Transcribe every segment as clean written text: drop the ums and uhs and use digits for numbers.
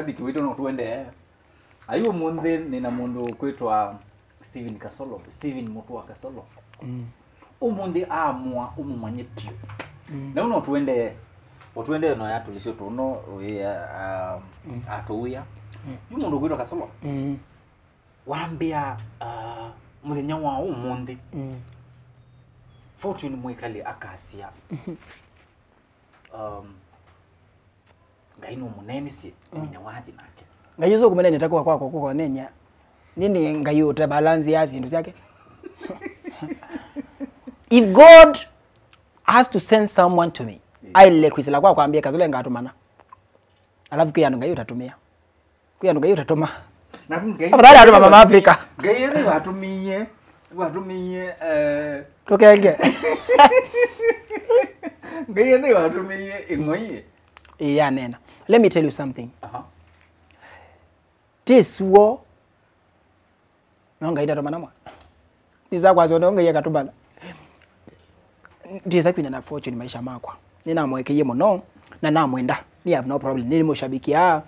mashabiki wetu no tuende ayo munde nina mundu kwitwa Steven Kasolo Steven Mutua Kasolo umunde amwa umumanye pio na uno tuende no ya tulisho tuno atuya yumundu kwitwa Kasolo wambia muthenya wa umunde fortune mwekali akasia ngaino munene si mwenye wathi nake ngayizo kumenene takuwa kwako kuko nenya nini ngayuta balance ya zindu zake. If God has to send someone to me aile kwisila kwa kwambia Kasolo ngatumana alafu kuyanu ngayutatumia kuyanu ngayutatuma na abadala atuma mama Africa ngayene batumie tokenge ngayene batumie ingoye yeah nena. Let me tell you something. This war nonga ida tomana mwa niza kwazo nonga yeka tubala ndiza kwina na fortune maisha makwa nina mweke yemo no na namwenda me have no problem nini moshabikia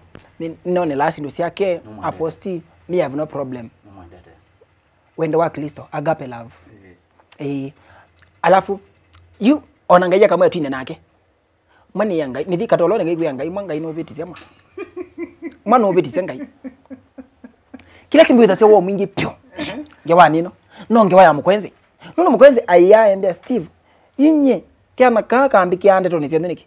none last ndo yake aposti me have no problem wende wa Kristo agape love alafu you onangaye kama yatine nake mani yanga nithi katolone ngai yanga imanga ino betise mwa mwana obetise ngai kila kimbuza se wo mwingi pyo ngewa nino no ngewa ya mukwenzi nuno mukwenzi aya ende Steve yinye kyama kaka ambiki ande to nizende niki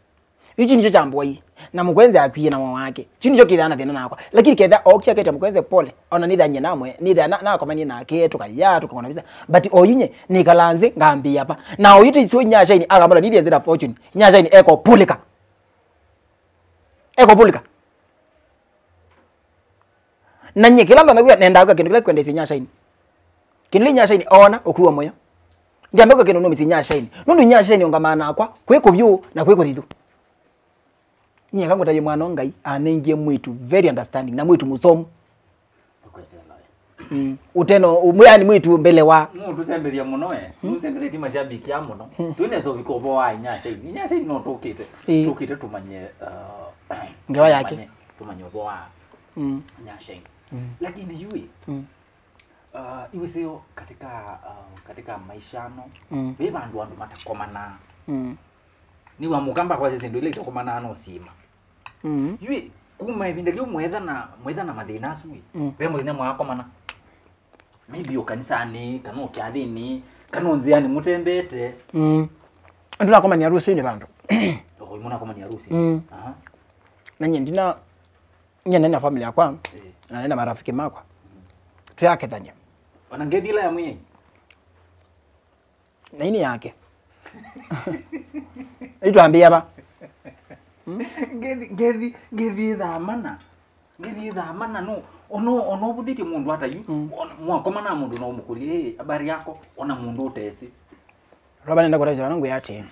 ichi nicho chambo yi na mukwenzi akwiye na mwa wake chini cho kidana thina nakwa lakini ketha okya kete mukwenzi pole ona nitha nye namwe nitha na komani na ke tukaya tukona bisa but oyinye nikalanze ngambi hapa na oyiti sio nyasha ini agambala nitha zira fortune nyasha ini eko pulika nanye kila mba ngwe nenda kwa kindu kile kwendese nyasha ini kindu nyasha ini ona okuwa moyo njambe kwa kindu no misi nyasha ini nundu nyasha ini ongamana akwa kweko vyu na kweko thitu nye kangu taye mwana ngai anengie mwitu very understanding na mwitu musomu uteno umuyani mwitu mbele wa mundu semberia muno nusemberia ti mashabiki ya muno tunezo bikobo wa nyasha ini no tukite tumanye ngewa yake tumanye obo wa nyasha lakini yui iwe sio katika maishano beba andu matakomana ni wa mukamba kwa sisi ndio ile itakomana no sima yui kuma ibinde kyo mwetha na mathina asui be muthina mwakomana maybe ukanisani kana ukiathini kana unziani mutembete andu nakomani harusi ni bandu muna komani harusi nanye ndina nyene na familia yakwa na nena marafiki makwa tuyake thania wanangethila ya mwenye na ini yake ituambia ba ngethi dhamana no ono buthiti mundu hata yu mwakomana mundu no mukuli habari yako ona mundu utesi roba nenda kuraja wanangu yate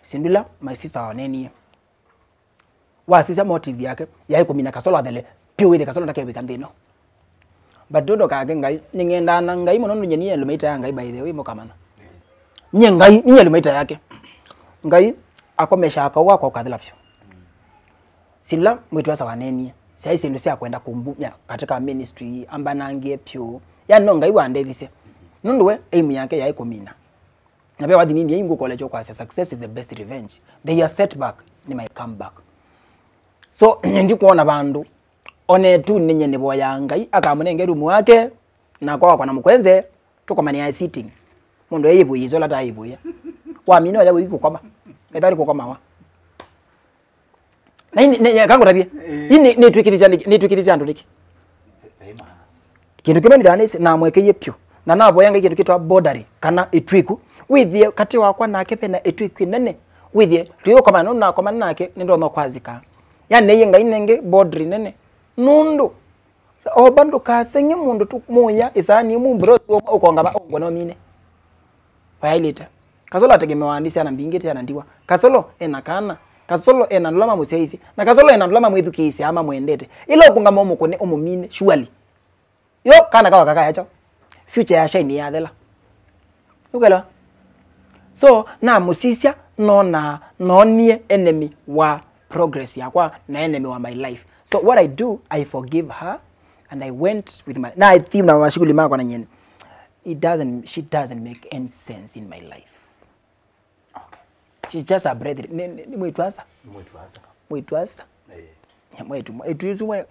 Sindula my sister waneni wasisa motive yake yai kumina Kasolo adele pio with Kasolo ndake wikandino but dodo kage ngai ningenda na ngai mono nyeni elumeita ya ngai by the way mokamana nye ngai nye elumeita yake ngai akomesha akawa kwa kadhalafyo Sindula mwitu wasa waneni sai sindu sia kwenda kumbunya katika ministry amba nangie pio ya no ngai wande thise nunduwe aim yake yai kumina na bia wathi nini yingu college kwa success is the best revenge they are setback ni my comeback so ndi kuona bandu one tu ninye ne boya ngai akamunenge rumu wake na kwa na mukwenze tukomani ya sitting mundu eyibu yizola ta yibu ya wa mino ya wiku koma etari kokoma wa na ni kangu tabia ini ni twikiriza andu liki kindu kimeni danisi na mweke yepyo na nabo yanga kindu kitwa borderi kana etwiku withie kati wakwa nake pena etwiku nene withie tuyo koma no na koma nake nindo no kwazika ya neye ngai nenge borderi nene nundu obandu kasenye mundu tumoya isani mumbro okonga ba ngono mine failita Kasolo ategemewa andisi ana mbingeti ana ndiwa Kasolo enakana Kasolo enalama museisi na Kasolo enalama mwithukisi ama mwendete ilo kungama omukone omumine surely yo kana kawa kaka yacho future ya shine ya thela ukela so na musisia no na nonie enemy wa progress yakwa na enemy wa my life. So what I do, I forgive her and I went with my na I think na mashuguli mako na nyeni. She doesn't make any sense in my life. Okay. She's just a brother. Ni mwitwaza. Ya mwetu. Itu mwe.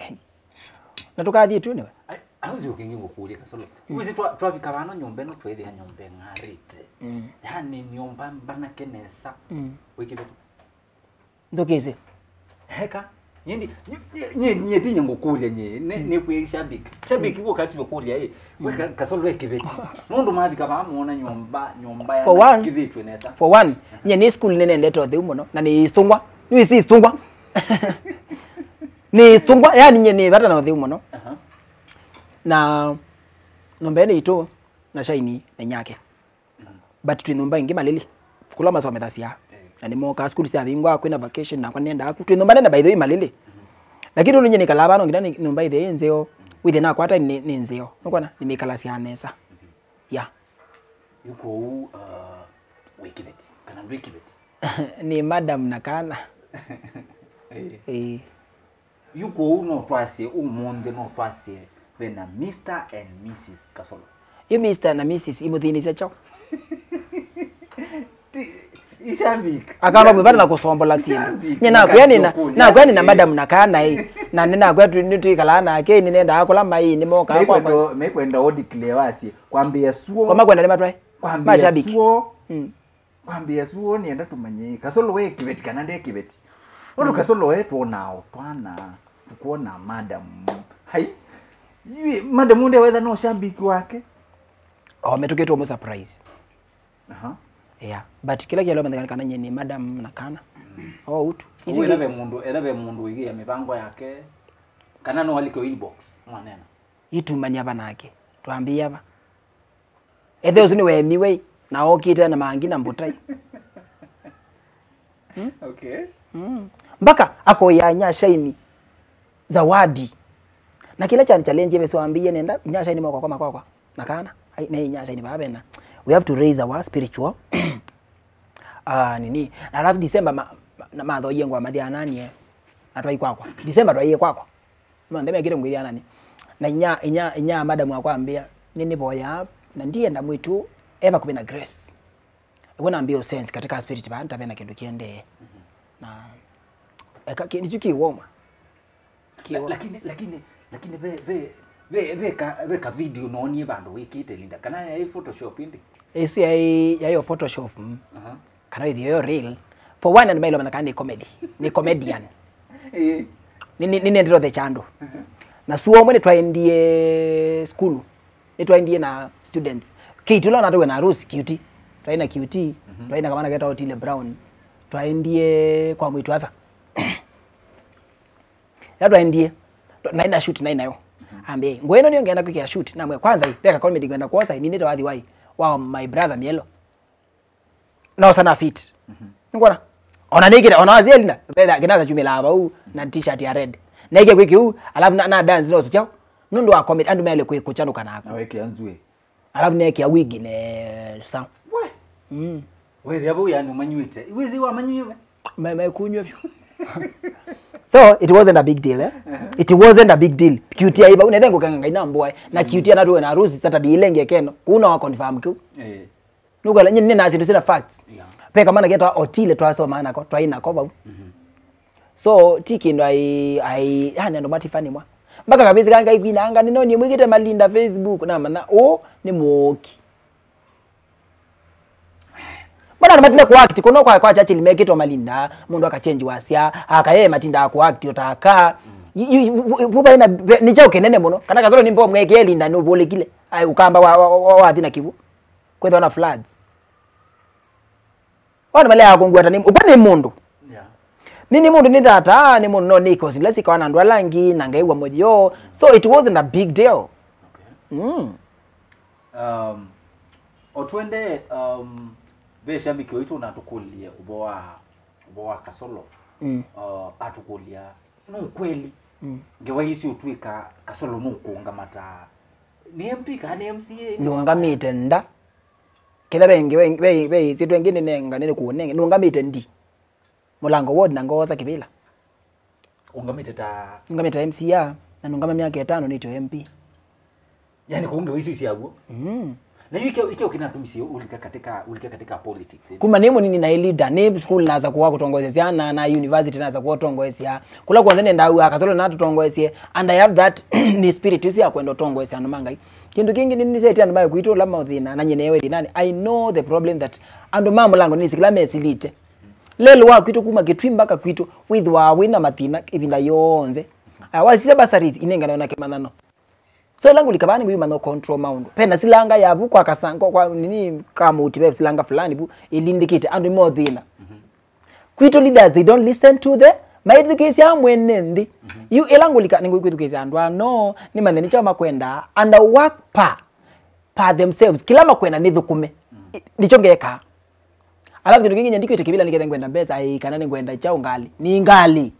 Natoka thie tu niwe. Auzi ukingi gukuria Kasolo. Wizi twabika bano nyombe no twethia nyombe ngarite. Yani nyomba mbana kenesa. Wikibetu. Ndokeze. Heka. Nye tinye ngukulia nye. Ne kwe shabiki wakati wakulia weka Kasolo wekibeti. Mundu mabika bamuona nyomba ya kivitu nesa. For one, nye ni school nene leto the umono na ni sungwa. Ni si sungwa. Ni sungwa yani nye ni bata na the umono. Na nombene ito na shaini na nyake. But twinomba ingi malili. Kula masome tasia. Na ni moka school sia bingwa kwenda vacation na kwanenda aku twinomba na by the way malili. Lakini unye ni kalaba no ngidani nomba ide nzeo with na kwata ni nzeo. Nokwana ni mikala sia nesa. Yeah. Yuko wikibeti. Kana wikibeti. Ni madam nakana. Yuko no twase umonde no twase bena Mr. and Mrs. Kasolo. You Mr. na Mrs. imuthini secho. Ishambika. Akamba Mwivata na Kusombola Syindu. Nyina kwani na madam nakana na nina kwetu nitu kala na ke nenda akola mai ni moka hapo. Mekwenda declare wasi kwambia suo. Kwa makwenda ni matwai. Kwambia suo. Kwambia suo nienda tumanye Kasolo we kibeti kana ndeke kibeti. Ondo Kasolo we tuonao twana tukuona madam. Hai. Yue madam munde whether no shambiki wake. Metuketu omo surprise. Yeah, but kila kialo mandikana nyeni madam nakana. Utu. Elabe mundu igi ya mipango yake. Kana no waliko inbox mwanena. Itu manya banake. Tuambia ba. Ethe usini we miwe na okita na mangi na mbutai. Okay. Mbaka ako ya shaini zawadi. Na kila challenge yemeswambie nenda nyasha ni makwa nakana na nyasha ni babena. We have to raise our spiritual nini na alafu December na matho yengwa mathia nani atwai kwakwa December twaiye kwakwa ndeme kire ngwithia nani na inya madam akwambia nini boya na ndiye nda mwitu eva kubina grace wona ambio sense katika spirit ba ntavena kindu kiende na eka kichuki woma lakini ka video noni bandu wikite linda kana ya Photoshop indi esi ya yo Photoshop kana video real for one and mailo manakani comedy ni comedian ni ndiro the chando na suo mwene twaendie school ni twaendie na students kitula na twe na Rose QT twaina QT twaina kama na geta Otile Brown twaendie kwa Mwitwaza ya twaendie naina shoot nayo ambe ngweno niyo ngenda kukia shoot na mwe kwanza peka comedy ngenda kuosa mimi ndo wadhi wai wow my brother Mielo no sana fit ngwana ona nikira ona azelina beda kinaza chumela aba na t-shirt ya red nege kwiki alafu na dance no sichao nundo wa comedy andu mele kuchano kana ako aweke anzwe alafu neke ya wigi ne sa we yabo yani manyuite iwezi wa manyuwe mai kunywa byo. So it wasn't a big deal It wasn't a big deal. QT aiba unathengo kanga ina mboa na QT anadu na Rusi Saturday ilenge keno kuna wa confirm ku nuko la nyine na sina facts peka mana geta Otile twaso maana ko twaina ko ba so tiki ndo ai ndo matifani mwa mpaka kabisa kanga ikwina anga nino ni mwikite malinda Facebook na mana ni moki bana matinde ku act kono kwa chachi limekito malinda mundu akachange wasia akaye matinda ku act otaka buba ina ni chao kenene muno kana Kasolo nimbo mweke linda no bole kile ai ukamba wa athina kibu kwetha na floods wana male akongwata ni upane mundu nini mundu ni data ni mundu no niko silasi kwa na ndwa langi na ngaiwa mojo so it wasn't a big deal. Otwende besha biki wetu natukulia uboa Kasolo atukulia no kweli ngewa hisi utwika Kasolo nuko ngamata ni MP kana MCA nungamite nda kila bengi situ wengine nenga nene kuonenge nungamite ndi mulango ward nangoza kibila ungameta MCA na nungama miaka 5 nito MP. Yani kuunge wisi siago. Na hiyo kinatumisi ulika katika politics. Kuma nemo nini na leader ne school naza kuwa kutongozea na university naza kuwa tongozea. Kula kwanza nenda au Kasolo na tongozea and I have that ni spirit usi ya kwenda tongozea no mangai. Kindu kingi nini seti anbaye kuito la mouthina na nyenewe dinani. I know the problem that ando mambo lango ni sikila mesilite. Lelo wa kwito kuma getwimba kwito with wa wina matina ibinda yonze. Awasisa basarizi inenga naona kemanano. So langu likabani nguyu mano control maundo. Pena silanga yabu kwa kasango kwa nini kama utibe silanga fulani bu ilindikite and more thina. Kwito leaders they don't listen to the maidi kesi ya mwenendi. You elangu lika nguyu kwito kesi andwa no ni maneni chama kwenda and work pa themselves kila makwenda ni thukume. Nichongeka. Alafu kitu kingi nyandiko itekibila nikete ngwenda mbeza ai kanane ngwenda chao ngali. Ni ngali.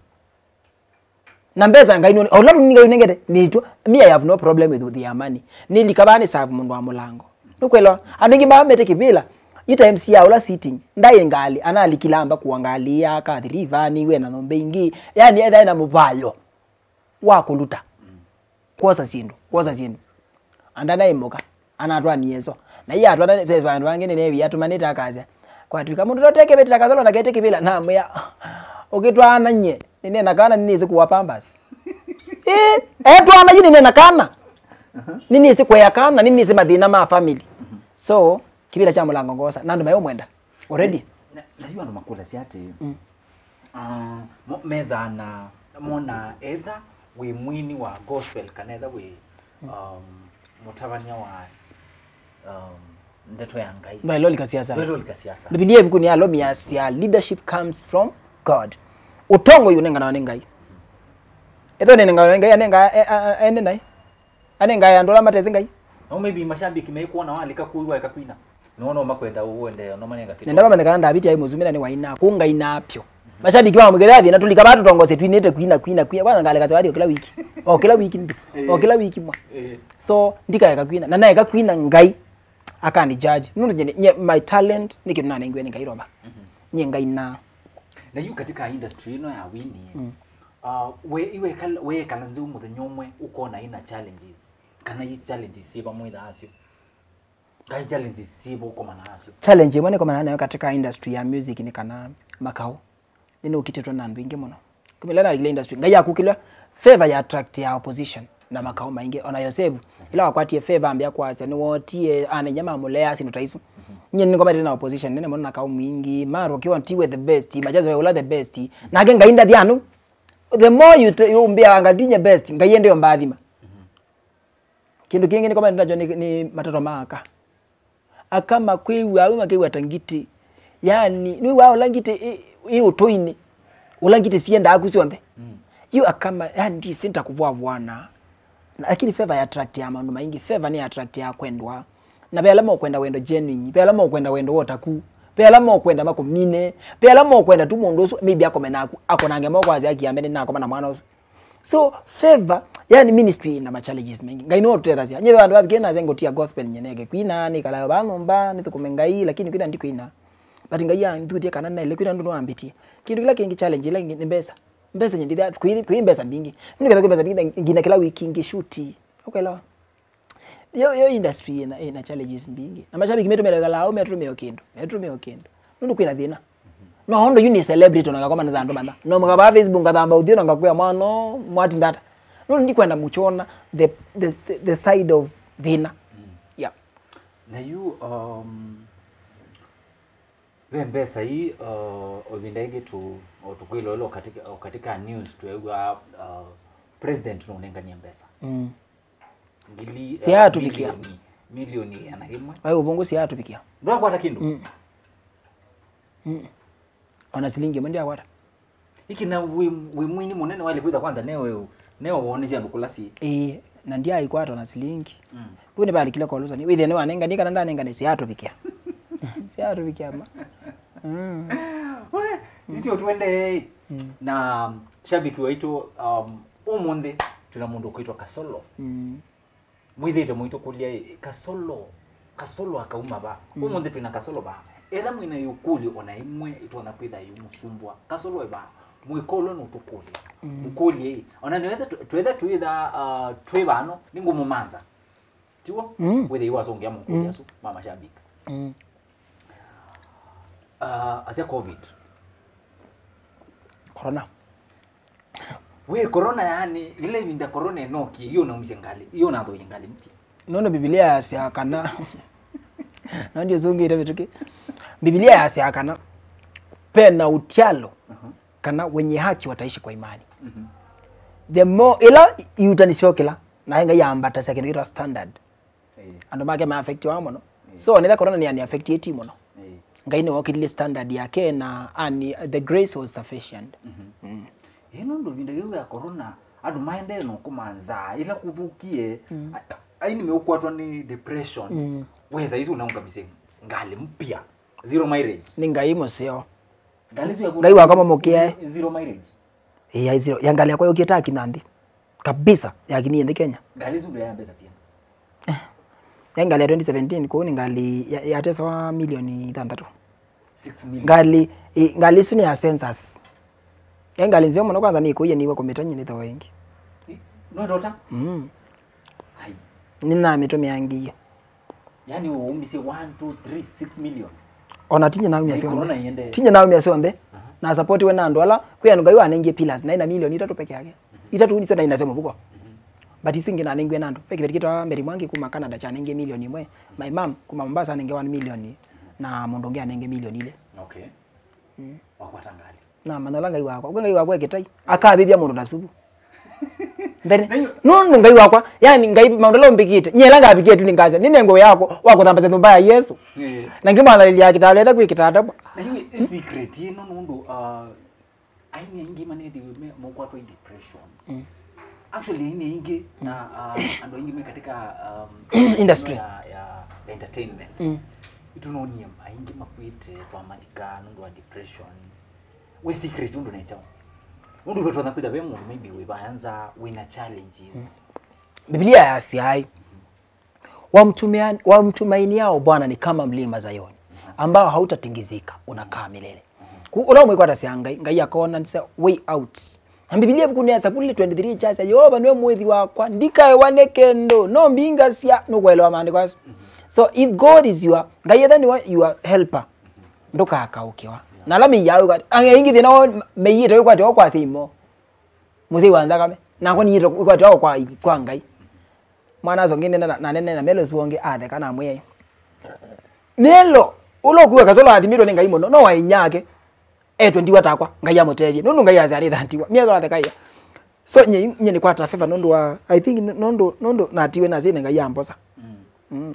Na mbeza ngaino olabu ninga ngede nitwa me I have no problem with the money nilikabani serve mundu wa mulango nukwelo andingi ba mete kibila ita MCA ola sitting ndaye ngali analikilamba kuangalia ka river ni we na nombe ingi yani either na muvayo wakuluta kosa Syindu andana imoka anatwa niyezo na iya atwa na face bandu wangene ne biyatu manita akaza kwa twika mundu roteke betira Kasolo na gete kibila na mya okitwa nanye nene nakana nini siku pambas twana yini nene nakana nini siku yakana nini simadina ma family so kibila cha mulango ngosa nandu mayo mwenda already na hiyo ndo makula siate metha na mona either we mwini wa gospel kanetha we mutavania wa ndeto ya ngai bailoli kasiasa Biblia bikuni ya lomi ya leadership comes from God utongo yunenga na ngai eto nenga ngai anenga nai anenga yandola matezi ngai no maybe mashabiki meikuona walika kuiwa ikakwina nono makwenda uende no manenga kitu nenda bamene kana abiti ayi muzumira ni waina kunga inapyo mashabiki wa mugerathi na tulika batu tongose twinete kwina kwanza ngale kaza kila wiki kila wiki ndio kila wiki mwa so ndika yakakwina na naye kakwina ngai akani judge nuno nye my talent nikimna nengwe ngairoba nye ngai na yu katika industry ino ya wini we kalanzi umuthenya ukona ina challenges kana yi challenges siba mwitha asio kai challenges siba ukomana asio challenge imwe nikomana nayo katika industry ya music ni kana makao nino ukitetwa na ndwinge muno kumilana ile industry ngai yakukilwa favor ya attract ya opposition na makao maingi ona yourself ila wakwati favor ambia kwase ni wotie ananyama mulea sino taisu nye niko bali na opposition nene mona nakao mwingi maro kiwa ntiwe the best majazo we ula the best na genga inda dianu the more you mbia angadinye best ngayende yo mbadhima kindu kingi niko bali ndajo ni matoto maka akama kwiwa au makiwa tangiti yani ni wao langite iyo toine ulangite sienda akusionde you akama yani senta kuvua lakini favor ya attract ya mandu maingi favor ni attract ya kwendwa na bela mo kwenda wendo genuine bela mo kwenda wendo wotaku bela mo kwenda makomine bela mo kwenda tu mundu maybe akomenaku akonange mo kwazi akiambene nako na mwana so favor yani ministry na challenges mengi ngai no tutera sia nyewe bandu babikena zengo tia gospel nyenege kwina ni kala banomba nitukumengai lakini kwina ndiko ina but ngai ya ndutie kana na ile kwina ndo ambitie kindu kila kingi challenge ile ni mbesa nyendida kuimbesa mbingi ndikata kuimbesa mbingi ngina kila wiki ngishuti ukela yo industry ina challenges mbingi na mashabiki metumela lao metumeo kindu ndu kwina thina no hondo uni celebrity ngakoma na ndo manda no mugaba Facebook ngatamba uthio ngakuya mwana mwati ndata no ndikwenda muchona the side of thina yeah na you mbesa hii obindenge tu tukwilolo katika news tuegwa president nonengania mbesa ngili siya tupikia milioni anahimwe ayo ubongo siya tupikia ndo kwa takindu ona silingi mwende awara iki na we mwini munene wale kwitha kwanza neo wonizia ndukulasi na ndia ikwata na silingi bune bali kila koluza ni withe ne wanenga nika nanda nenga ne siya tupikia ma we ndio tuende na shabiki wetu umunde tuna mundu kuitwa Kasolo mwithite mwito kulia Kasolo akauma ba umunde tuna Kasolo ba etha mwina yukuli ona imwe itona kwitha yumusumbwa Kasolo ba mwikolo no tukuli mukuli ona niwethe twetha twebano ningu mumanza tuo whether you wasongea mukuli aso mama shabika asia covid corona yani ile winda corona enoki hiyo na mzengali hiyo na ndo yengali mpya nono Biblia yasiakana na ndio zonge ita vituki Biblia yasiakana pena utialo kana wenye haki wataishi kwa imani the more ila yutanisiokela na henga yambata second ira standard ando make ma affect wa mono so nenda corona ni affect yeti mono ngaine wakile standard yake na ani the grace was sufficient eno ndo vinda ya corona adu maende no kumanza ila kuvukie aini meukwatwa ni depression weza hizo unaunga miseng ngali mpya zero marriage ni ngaimo sio ngai wa kama mokia zero marriage ya zero yangali yako yokieta kinandi kabisa yakini ende Kenya ngali zungu ya pesa sia yangali ya 2017 ko ni ngali ya tesa wa milioni 3 6 million ngali suni ya census yangali nzio mwana kwanza ni kuye niwe kometanye ni wengi no dota hai nina mitomi yangi yani umise 1 2 3 6 million ona tinye na umia sionde tinye na umia sionde na support we nando ala kuya ngai wanenge pillars na ina milioni 3 peke yake 3 ni sana inasema buko but isinge na nengwe nando peke kitwa mberi mwangi kuma Canada cha nenge milioni 1 my mom kuma Mombasa nenge 1 milioni na mondongea nenge milioni ile okay wakwatangali na manola ngai wako eketai akabibia mundu nasubu mbere no ngai wakwa yani ngai maundolo mbikite nyela ngabikite tu ningaza ninengo yako wako tambaza nyumba ya Yesu na ngimala liya kitaleta kwikitata na hiyo secret ino nundu aini ingi manedi mo kwa depression actually ini ingi na ando ingi katika industry ya entertainment itunonie ingi makwite kwa madika nundu wa depression we secret nundu na chao nundu wetu anakuja bemu maybe we baanza wina challenges Biblia yasiai wa mtumaini yao Bwana ni kama mlima Zayoni ambao hautatingizika unakaa milele ula mwiko atasiangai ngai akona nisa way out na Biblia bukunia Zaburi 23 chasa Yehova niwe mwethi wakwa ndikae wanekendo no mbinga sia no kwelewa maandiko aso so if God is ngai then your helper ndoka akaukiwa na lami yawe kwa ange thina meyite kwa kwa simo muthi wanza kame na ko ni kwa ngai mwana zongine na nene na melo suonge athe kana mwe melo ulokuwe Kasolo athimiro ni ngai muno no wainyake 20 watakwa ngai amutethie nundu ngai azari thantiwa miezo athe kaiya so nye ni kwata favor nundu wa I think nundu natiwe na zine ngai ambosa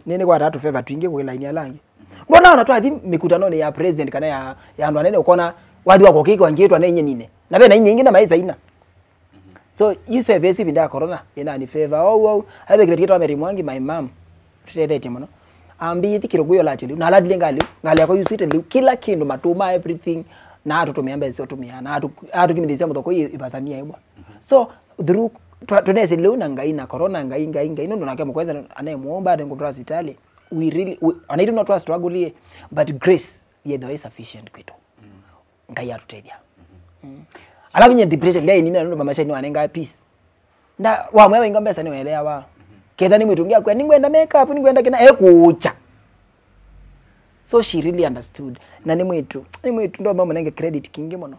nini kwa tatu favor twinge kwa line ya langi mbona ona twathi mikutano ni ya president kana ya ndo anene ukona wathi wako kiko ngitwa na inye nine na be na inye ingine maiza ina so if favor binda corona ina ni favor habe kiretiketwa Mary Mwangi my mom tutete muno ambi thikiro guyo lachili na ladile ngali yako yusite kila kindu matuma everything na atutumia mbese otumia na atukimithia muthoko ibasania ibwa so through tunese leo na ngai na corona ngai ndo nake mkweza anayemuomba ade ngobra hospitali we really I do not struggle but grace there is sufficient kwetu ngai atutedia alafu nye depression ngai ni ndo mama shani wanenga peace nda wa mwewe ngambesa ni welea wa kedha ni mwitungia kwa ningwenda makeup ningwenda kina ekucha so she really understood na ni mwitu ndo mama nenge credit kingi mono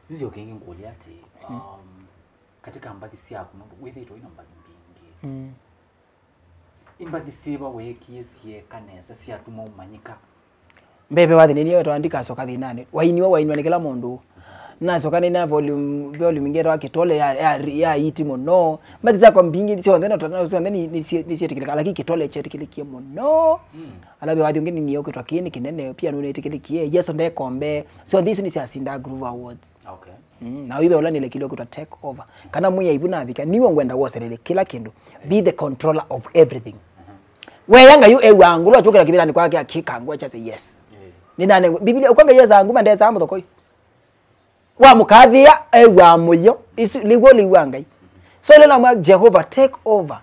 hizo kingi ngoliati katika mbadi siaku ndo wethi to ina mbadi mbingi imbadi siba wekiyesie kanesa siatuma umanyika mbebe wathi nini twandika soka thinane wainwa ni kila mundu na soka ni na volume ngero akitole ya iti mono mbadi zako mbingi sio ndeni ni siyetikilika lakini kitole chetikilikie mono alabe wathi ngeni niyo kitwa kini kinene pia nune tikilikie yeso nde kombe so this ni siasinda groove awards okay na wibe ola nile kilo kitwa take over kana muya ibuna thika niwe ngwenda woserele kila kindu be the controller of everything we yanga yu ewangu lo chokera kibirani kwake akikangwa cha say yes ni nane Biblia ukwanga yeza nguma ndeza amu thokoi wa mukathia ewa muyo isu ligo liwangai so lela mwa Jehovah take over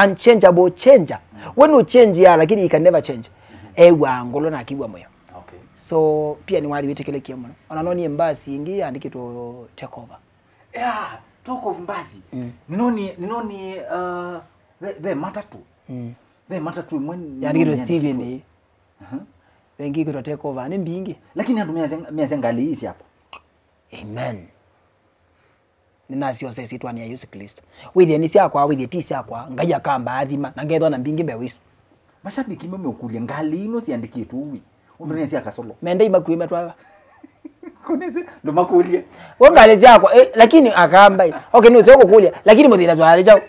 unchangeable changer when you change ya lakini you can never change ewa ngolo na kibwa moyo okay So pia ni wathi witikelekie muno ona no ni mbasi ingi andikitwo take over yeah talk of mbasi ninoni ve matatu ve matatu mwen yandikitwo Steven wengi kitwa take over ni mbingi lakini andu miaze ngali hisi hapo amen ninasio sisi twani ya Yesu Kristo withie ni siakwa withie ti siakwa ngai akamba athima na ngethwa na mbingi mbe wisu mashabiki meme ukulia ngali ino siandikitwo wi undu ni sia Kasolo mende imakuime twaga konese ndo makulia ngali siakwa lakini akamba okay no sio kukulia lakini muthina zwali chao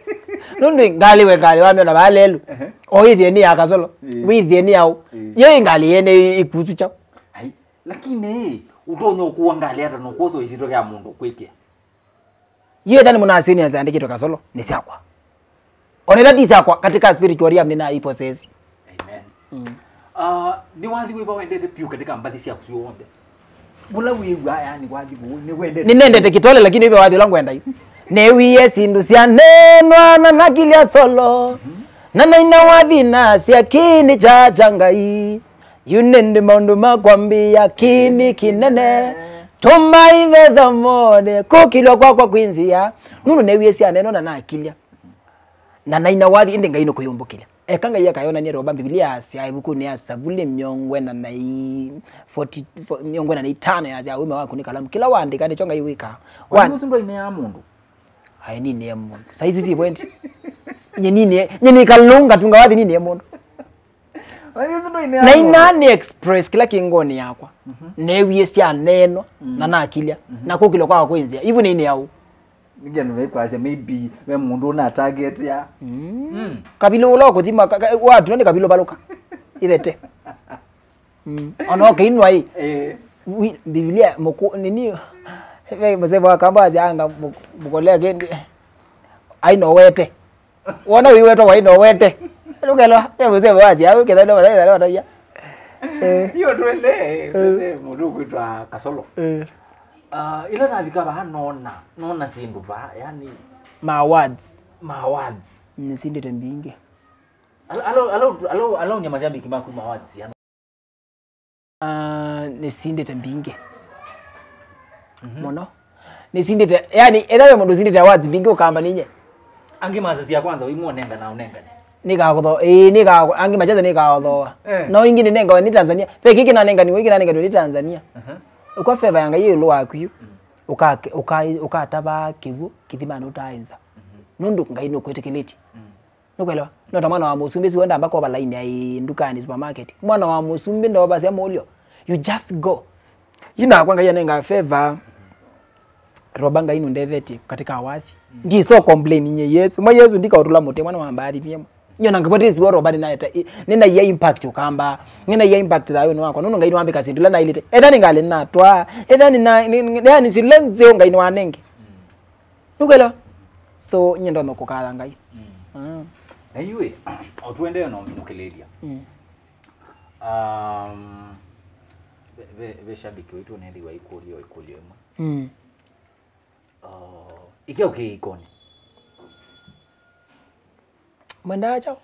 nundu ngali we ngali wame na balelu o withie ni Kasolo withie ni au ye ngali yene ikutu chao ai lakini utonyo kuwa ngali hata no koso isito kya mundu kwikia yeye ndani munasini azandikitwa Kasolo ni siakwa onela ti siakwa katika spiritual realm nina ipossess amen ni wathi we bawendete piu katika mbathi cia kuciombe bula wiwa yani wathi ni wendete ninendete kitole lakini ibe wathi langu enda newiye sindu cia nenwa na nakilia solo na naina wathi na cia kini cha changai yunende maundu makwambia kini kinene tumaive thamone kukilwa kwa kwinzia nunu newiye cia neno na nakilia na naina wathi inde ngai no kuyumbukila ekanga iya kayona ni roba Biblia cia ibuku ni asabule myongwena na 40 myongwena na 5 ya cia ume wako ni kalamu kila waandika ni chonga iwika wani usindo ine ya mundu hai nini ya mundu saizi si point nyini kalunga tunga wathi nini ya mundu wani usindo ine ya na inani express kila kingoni yakwa newiye cia neno na nakilia na kukilwa kwa kwinzia ibu nini yao nigeno ve kwase maybe we mundu na target ya kabilo ulo kuthima watu ni kabilo baluka ivete ono kinwa hii Biblia moko nini ve mzee wa Akamba anga mukolea gendi aino wete wona wiweto wa ino wete lukelo ve mzee wa au kedalo wa ya hiyo twende mundu kwitwa Kasolo ila nabika ba nona sindu ba yani ma words ni sindi tembinge alo nyama jambi kimaku ma words yani ni sindi tembinge mono ni sindi yani edawe mundu sindi ta words binge ukamba ninye angi mazazi ya kwanza wimu onenga na onenga nikagutho angi machaza nikaguthoa no ingine nenga ni Tanzania pe kiki na nenga ni wiki na nenga ni Tanzania ukwa favor yanga yilu waku ukataba kibu kithima no tainza nundu ngai no kwetekeleti nukwelewa no mwana wa musumbi si wenda ambako ba line ya ndukani supermarket mwana wa musumbi ndo basi amolio you just go kwanga yanenga favor robanga inu ndeveti katika awathi ndi so complain nye Yesu mwa Yesu ndika utula mote mwana wa mbali vyema nyona ngapotezi woro bali na nina ya impact ukamba nina ya impact dayo no wako nunga ino ambe kasindula na ilite edani ngale na twa edani na yani silenze nga ino wanenge nukwela so nyendo nokokala ngai na iwe otwende no mukeleria ve shabiki wetu nethi wa ikulio imwe ikia ukikoni mwenda chao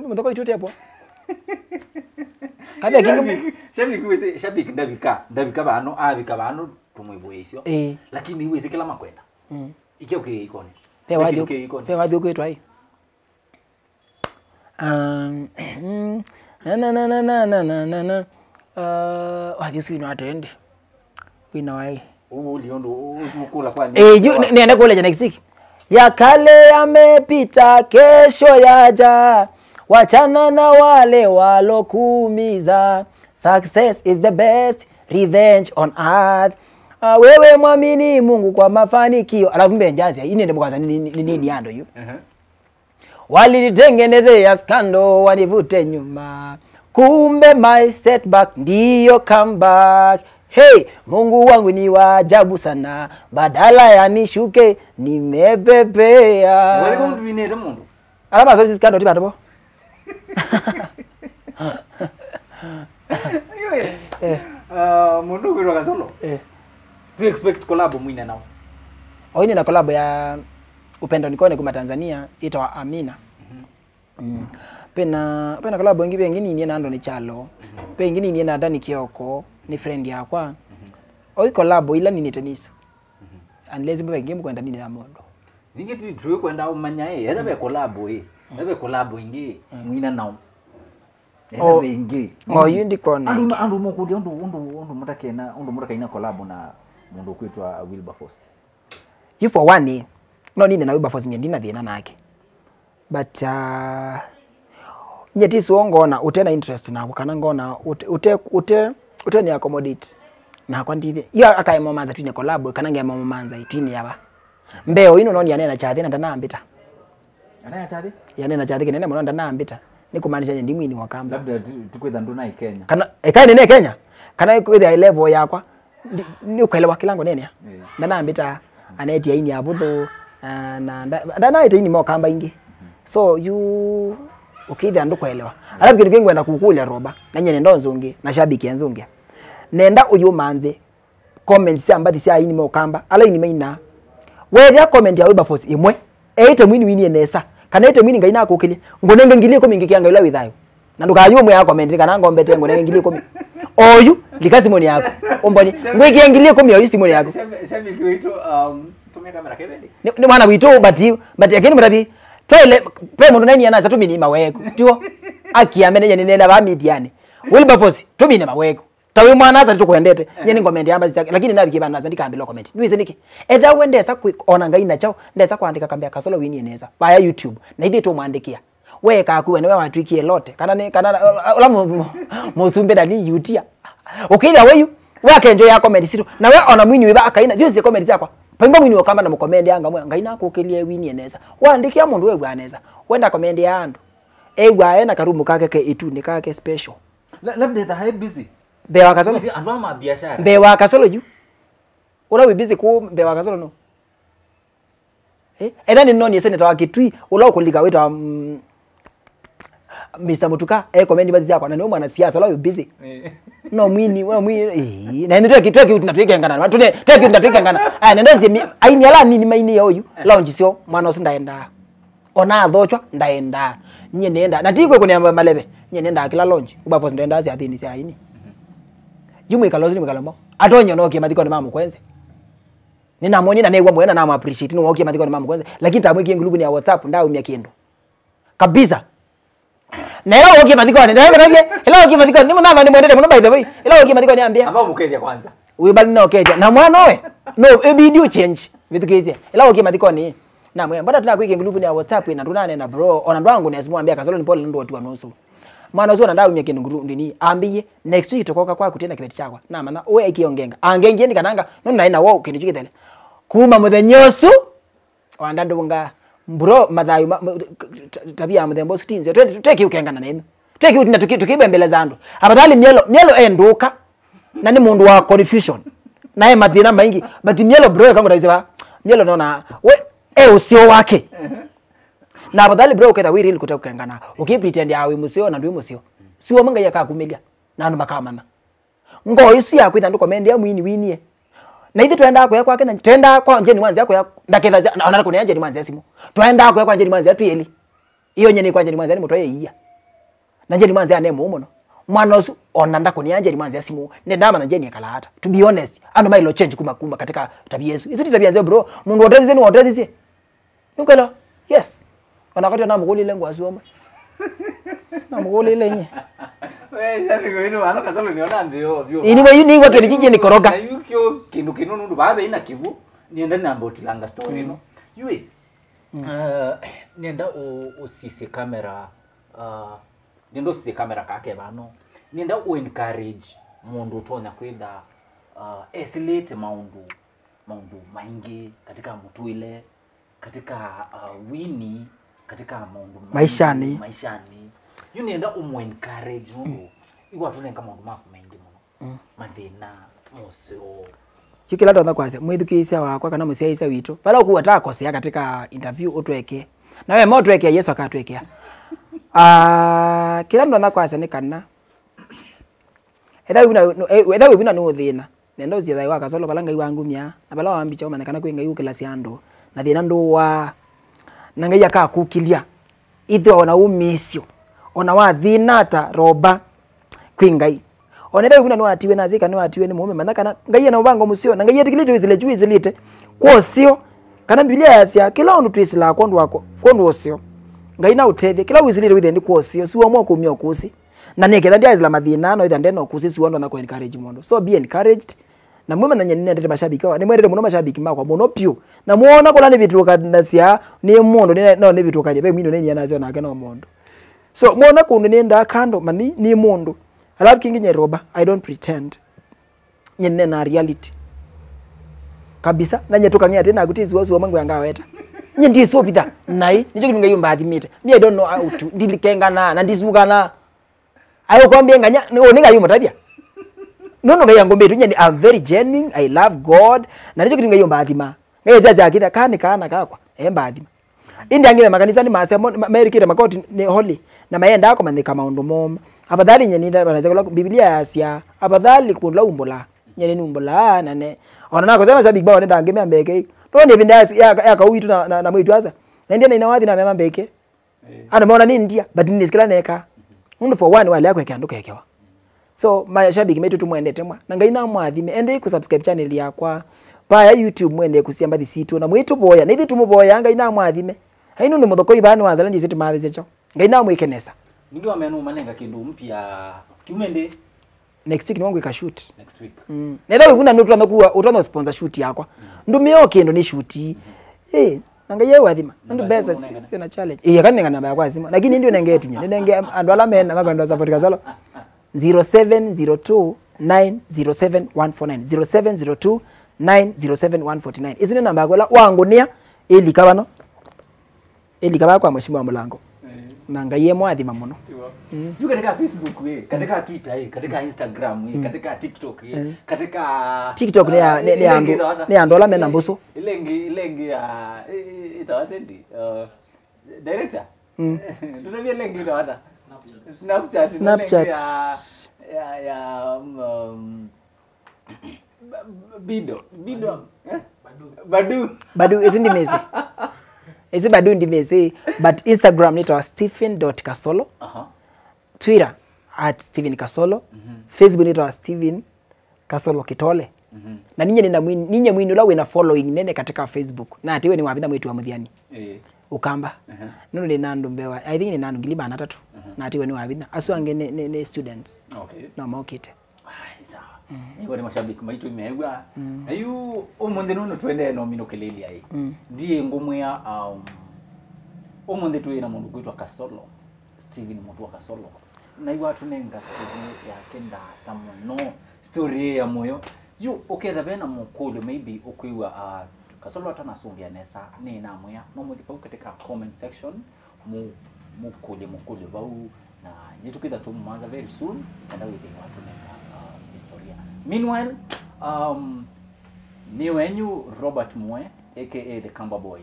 mtoko itute hapo kabia kingi shabiki ndabika bano abika bano tumwibweisyo lakini iwe kila makwenda ikia ukikoni pe wadio kwetu ai na wadio wino atendi wino ai uliondo uzukula kwani niende kule next week ya kale yamepita kesho yaja wachana na wale walokuumiza success is the best revenge on earth wewe mwamini Mungu kwa mafanikio alafu mbenjazi ini ndio mkaza nini yando hiyo walitengenezea skando wanivute nyuma kumbe my setback ndiyo comeback hey Mungu wangu ni wa ajabu sana badala ya nishuke nimepepea wale kwa mtu vinere mundu alama zote skando tiba hapo mundu kwa Kasolo tu expect collab mwina nao oini na collab ya upendo nikone kuma Tanzania itawa Amina pena collab ingi pengine ni nando ni chalo pengine ni na Dani Kioko ni friend yakwa oi collab ila ni tenisu unless pengine kwenda nini na mondo ningi tu kwenda umanya eda be collab ebe collab ingi mwina nao eda be ingi yundi kona andu mukudi undu mutakena collab na mundu kwitwa Wilberforce you for one no nini na Wilberforce ndina thina nake but nyeti suongona utena interest na kana ngona ute ni accommodate na kwa ndithi ya akaye mama za tune collab kana nge mama manza itini yaba mbeo ino noni yanena chathi na ndanaambita anaya chathi yanena chathi kinene muno ndanaambita nikumaanisha ndi mwini wa Akamba labda tukwetha nduna Kenya kana Ekai nene Kenya kana kwitha level yakwa ni ukwelewa kilango nene ndanaambita aneti aini abutho na ndanaita ini mo Akamba ingi so you ukitha ndu kwelewa alafu kindu kingwenda kukulia roba na nyene ndonzungi na shabiki enzungi nenda uyu manze comments ambathi cia ini mo Akamba ala ini maina wethia comment ya Wilberforce imwe eite mwini wini enesa kana ite mwini ngai nako ukili ngonenge ngilie ko mingi kianga ila withayo na ndukayu umwe ya comment kana ngombete ngonenge ngilie ko oyu likasimoni yako omboni ngwiki ngilie ko oyu simoni yako shabiki wetu tumia kamera kebende ni mwana witu but yakini mrabi twele pe mundu nani yana tumini maweko tiwo akiamene nyene nenda ba midiani Wilberforce tumini maweko tawe mwana aza tukwendete nyene comment yamba zake lakini nabi kibana naza ndikambilo comment niwize niki eda wendesa ona ngai na chao ndesa kuandika kambia Kasolo wini eneza baya YouTube na hivi tu mwandikia we ka kuwe newe watwikie lote kana la musumbe dali yutia ukida weyu we akenjo ya comment situ na we ona mwini wiba akaina juzi comment zako pemba mwini wakamba na mukomende yanga mwe ngai nako ukelie wini eneza wandikia mundu we gwaneza wenda comment ya andu ewa ena karumu kake ke itu ni kake special labda the high busy bewa Kasolo si andwa biashara bewa Kasolo ju ula we busy ku bewa Kasolo no eda ni noni seneta wa Kitui ula ukulika wita Mr. Mutuka comment bazi yako na ni mwana siasa ula we busy no mwini we mwini na ndio kitu tunatuikengana tune kitu tunatuikengana aya nendo zi aini ala nini maini yoyu launch sio mwana usindaenda ona athochwa ndaenda nye nenda na tikwe kuniamba malebe nye nenda akila launch Wilberforce ndaenda asi athini sia aini yumwe kalozi ni kalombo atonyo no kimathiko ni mamu kwenze nina moni na negwa mwena na appreciate no okay mathiko ni mamu kwenze lakini tamwe kiengulubu ni ya WhatsApp ndao umya kindu kabisa na ila okay mathiko ni ndio ndio ila okay mathiko ni mwana ni mwendete mwana by the way ila okay mathiko ni ambia ambao mukedia kwanza we bali na okay na mwana we no a video change vitu kizia ila okay mathiko ni na mwe mbona tuna kiengulubu ni ya WhatsApp na tunane na bro ona ndo wangu ni asimwambia Kasolo ni pole ndo watu wa nusu mwana zona ndawo umya kindu ndini ambiye next week tokoka kwa kutenda kibeti chakwa na mana we ikiongenga angengie ndi kananga no naina wo kindu chikitele kuma muthenyosu wandandunga bro mathayu tabia muthembo sitinze teki ukengana nene teki utina tukibembele zandu abadali mielo enduka na ni mundu wa confusion naye mathina maingi but mielo bro kango ndaizewa mielo nona we usio wake na abadali bro uketha we really kutakengana ukipretend yawe musio na ndwi musio siwo manga yakakumilia na ndo makamana ngo isi yakwitha ndo comment ya mwini winie na hithi twenda kwa kwake na twenda kwa njeni mwanzi yako ya ndaketha ona ko njeni mwanzi asimu twenda kwa njeni mwanzi atu yeli iyo nyeni kwa njeni mwanzi ni mutoye iya na njeni mwanzi ane muno mwana osu ona ndako ni njeni mwanzi asimu ne ndama na njeni yakalata to be honest ano mailo change kuma katika tabia yesu isi tabia nzeo bro mundu wote ni wote zisi ukelo yes wanakati na mugoli lengo asioma na mugoli lenye we shabi ko ino ano Kasolo niona mbio vyo ini we ni wake dijije ni koroga na yukyo kindu nundu babe ina kibu nienda na mboti langa story no yue nienda usisi kamera nienda usisi kamera kake bano nienda encourage mundu utonya kwenda escalate maundu maingi katika mtu ile katika wini katika maundu maishani yunienda encourage mundu igwa tunenga maundu mako maingi muno mathina musio kikila ndo kwase mwithukisia wakwa kana musiaisa witu pala ku atakosea katika interview utweke na wewe mo tweke Yesu akatwekea kila ndo kwase ni kana edha wina no thina nendo cia thai wa Kasolo balanga iwangu mia na bala wambicha omane kana kwinga yukila ciando na thina ndo wa na ngai akakukilia itho ona umisio ona wa thinata roba kwingai ona thayo kuna no atiwe na zika no atiwe ni mume manaka na ngai na ubango musio na ngai yetikilite izile juu izilite kwa sio kana Biblia yasia kila undu twisila kondu wako kondu osio ngai na utethie kila wizilite withe ndi kwa sio suwa mo kumio kusi na neketha ndia izila mathina no itha ndeno kusi suwa ndo na ko encourage mondo so be encouraged na mume na nyani ndete mashabiki wa ni mwendete muno mashabiki makwa muno pio na muona kola ni bituka na sia ni mondo ni no ni bituka je be mwindo ni yana zio na kana mondo so muona kundu ni nda kando mani ni mondo alafu kingi nyeroba I don't pretend nyene na reality kabisa na nyetoka nya tena gutizi wazo mangu yangaweta nye ndi so pita nai nicho kinga yumba athimite me I don't know how to ndilikengana na ndizugana ayo kwambia nganya oninga yumba tabia no yango mbetu nyene I'm very genuine I love God na nicho kinga yumba athima ngezaza akitha kana kakwa emba athima indi angile makanisa ni masemo merikire makoti ni holy na mayenda ako mandika maundu moma abadhali nyene nda banaza Biblia yasia abadhali kula umbola nyene ni umbola na ne ona nako sema shabiki bao nenda ngeme ambeke to ndi vinda ya kauitu na mwitu asa na ndia ina wathi na mema mbeke ana maona nini ndia but nisikila neka mundu for one wale yako yakanduka yakewa so mashabiki metu tumwendete mwa na ngai na mwathime ende ku subscribe channel yakwa pa ya YouTube mwende kusiamba thisitu na mwitu boya nithi tumuboya ngai na mwathime haino ndo muthoko ibanu wathala ndi situ mathe cho ngai na mwikenesa ningi wa menu manenga kindu mpya kiumende next week ni wangu ikashoot next week nenda kuna nutu anakuwa utano sponsor shoot yakwa ndumio kendo ni shoot nanga yewe athima ndo besa si na challenge yakanenga namba yakwa azima lakini ndio nengetu nya nenge andu ala mena ngakanda support Kasolo 0702 907149 0702907149 izine namba yakwa wangu nia elikabano elikaba kwa mheshimiwa wa mlango na ngaye mwathima muno yu katika Facebook katika Twitter katika Instagram katika TikTok katika TikTok ni andola mena mbuso ilengi ya itawatendi director tunavia lengi itawana Snapchat ya Badu isn't messy Ezi Badu ndimeze but Instagram nito stephen.kasolo Twitter @stephen_kasolo Facebook nito Stephen Kasolo Kitole na ninye mwini ula wena following nene katika Facebook na atiwe ni wabitha mwitu wa muthiani ukamba nunu ni nandu mbewa I think ni nandu ngiliba na 3 na atiwe ni wabitha asu ange ne students na maokite sawa Ego ni mashabiki maitu imegwa ayu omonde nono twende no minokeleli ai ndiye ngomwe ya omonde tuwe na mundu kwitwa Kasolo Steven mundu wa Kasolo na iwa tunenga story ya kenda samono story ya moyo yu oketha bena mukulyo maybe okwiwa Kasolo atana songia nesa ni na moya no muthipa katika comment section mukulyo bau na nitukitha tumanza very soon and we think watu nenga historia. Meanwhile, ni wenyu Robert Mwe aka the Akamba Boy.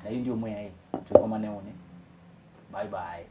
Na hiyo ndio mwe tuko maneone. Bye bye.